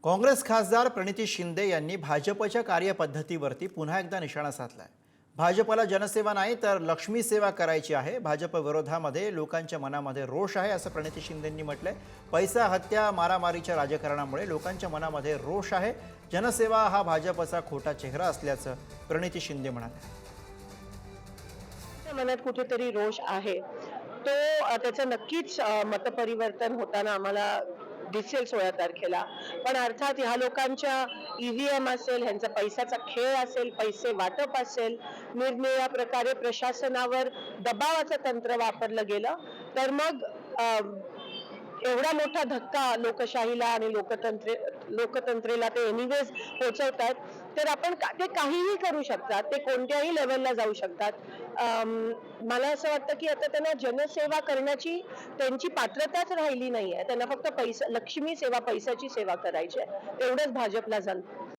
काँग्रेस खासदार प्रणिती शिंदे यांनी भाजपच्या कार्यपद्धतीवरती पुन्हा एकदा निशाणा साधलाय। भाजपला जनसेवा नाही तर लक्ष्मी सेवा करायची आहे। भाजप विरोधामध्ये लोकांच्या मनामध्ये रोष आहे असं प्रणिती शिंदेंनी म्हटलंय। पैसा हत्या मारामारीच्या राजकारणामुळे लोकांच्या मनामध्ये रोष आहे। जनसेवा हा भाजपचा खोटा चेहरा असल्याचं प्रणिती शिंदे म्हणाले। मनात कुठेतरी रोष आहे तो त्याचं नक्कीच मतपरिवर्तन होताना आम्हाला दिसेल 16 तारखेला। पण अर्थात ह्या लोकांच्या ईव्हीएम असेल, ह्यांचा पैशाचा खेळ असेल, पैसे वाटप असेल, निरनिराळ्या प्रकारे प्रशासनावर दबावाचं तंत्र वापरलं गेलं तर मग एवढा मोठा धक्का लोकशाहीला आणि लोकतंत्रेला ते एनिवेज पोहोचवतात। तर आपण ते काहीही करू शकतात, ते कोणत्याही लेवलला जाऊ शकतात। मला असं वाटतं की आता त्यांना जनसेवा करण्याची त्यांची पात्रताच राहिली नाहीये। त्यांना फक्त पैसा, लक्ष्मी सेवा, पैशाची सेवा करायची आहे, एवढंच भाजपला